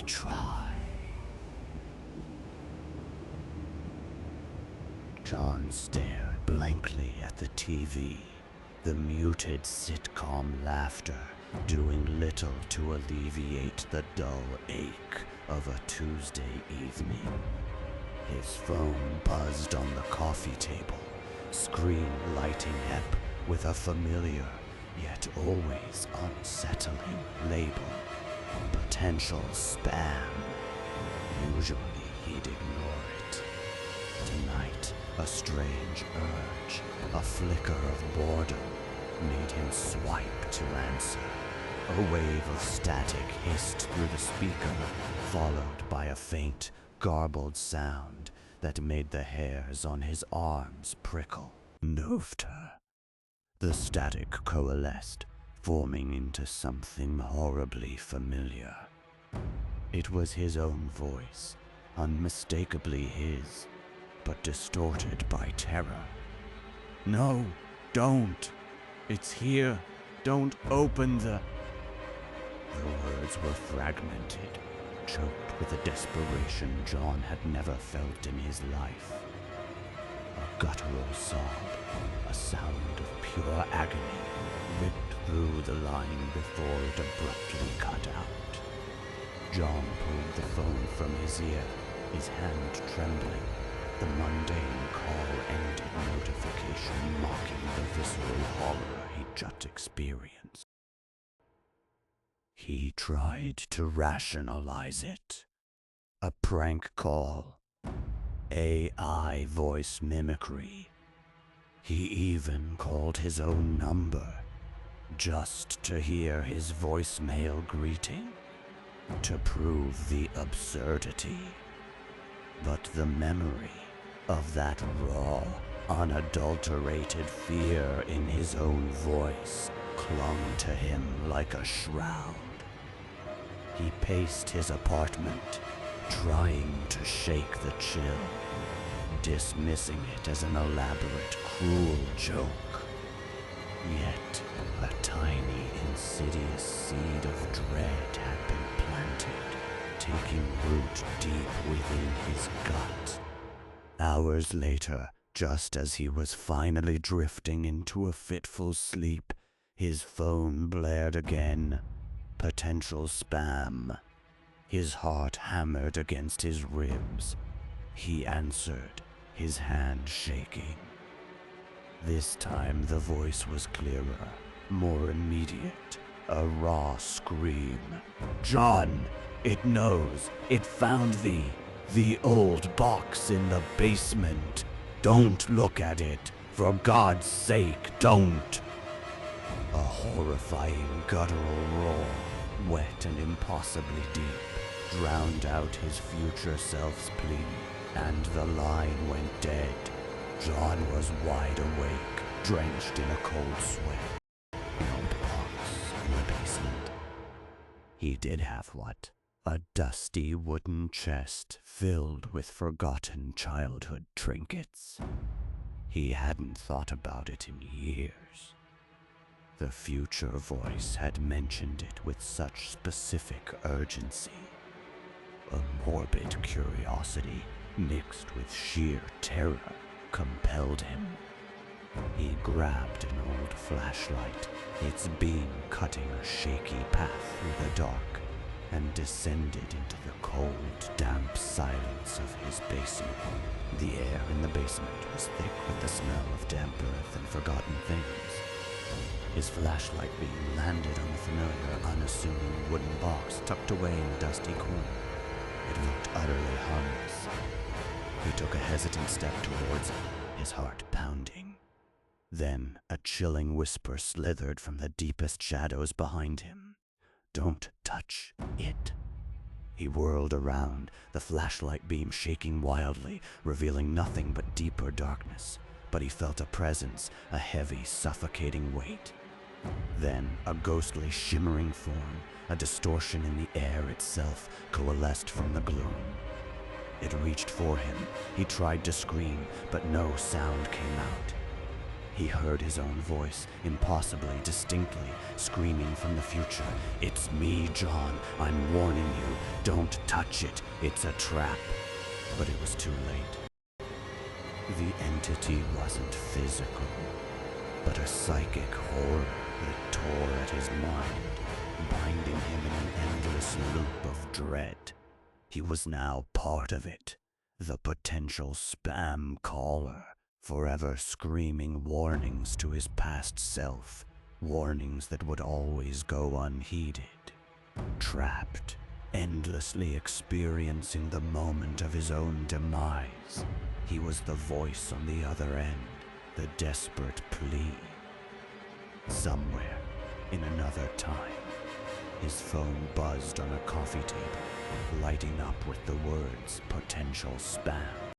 try. John stared blankly at the TV, the muted sitcom laughter doing little to alleviate the dull ache of a Tuesday evening. His phone buzzed on the coffee table, screen lighting up with a familiar, yet always unsettling label. Potential spam. Usually he'd ignore it. Tonight, a strange urge, a flicker of boredom, made him swipe to answer. A wave of static hissed through the speaker, followed by a faint, garbled sound that made the hairs on his arms prickle. Novta. The static coalesced, forming into something horribly familiar. It was his own voice, unmistakably his, but distorted by terror. "No, don't! It's here! Don't open the..." The words were fragmented, choked with a desperation John had never felt in his life. A guttural sob, a sound of pure agony, ripped through the line before it abruptly cut out. John pulled the phone from his ear, his hand trembling, the mundane call-ended notification mocking the visceral horror he'd just experienced. He tried to rationalize it. A prank call. AI voice mimicry. He even called his own number, just to hear his voicemail greeting, to prove the absurdity. But the memory of that raw, unadulterated fear in his own voice clung to him like a shroud. He paced his apartment, trying to shake the chill, dismissing it as an elaborate, cruel joke. Yet, a tiny, insidious seed of dread had been planted, taking root deep within his gut. Hours later, just as he was finally drifting into a fitful sleep, his phone blared again. Potential spam. His heart hammered against his ribs. He answered, his hand shaking. This time the voice was clearer, more immediate. A raw scream. "John! It knows! It found thee! The old box in the basement! Don't look at it! For God's sake, don't!" A horrifying guttural roar, wet and impossibly deep, drowned out his future self's plea, and the line went dead. John was wide awake, drenched in a cold sweat. The old box in the basement. He did have what? A dusty wooden chest filled with forgotten childhood trinkets. He hadn't thought about it in years. The future voice had mentioned it with such specific urgency. A morbid curiosity mixed with sheer terror compelled him. He grabbed an old flashlight, its beam cutting a shaky path through the dark, and descended into the cold, damp silence of his basement. The air in the basement was thick with the smell of damp earth and forgotten things. His flashlight beam landed on the familiar, unassuming wooden box tucked away in a dusty corner. It looked utterly harmless. He took a hesitant step towards it, his heart pounding. Then a chilling whisper slithered from the deepest shadows behind him. "Don't touch it." He whirled around, the flashlight beam shaking wildly, revealing nothing but deeper darkness. But he felt a presence, a heavy, suffocating weight. Then a ghostly, shimmering form, a distortion in the air itself, coalesced from the gloom. It reached for him. He tried to scream, but no sound came out. He heard his own voice, impossibly distinctly, screaming from the future. "It's me, John. I'm warning you. Don't touch it. It's a trap." But it was too late. The entity wasn't physical, but a psychic horror that tore at his mind, binding him in an endless loop of dread. He was now part of it, the potential spam caller, forever screaming warnings to his past self, warnings that would always go unheeded. Trapped, endlessly experiencing the moment of his own demise, he was the voice on the other end, the desperate plea. Somewhere, in another time, his phone buzzed on a coffee table, lighting up with the words "potential spam."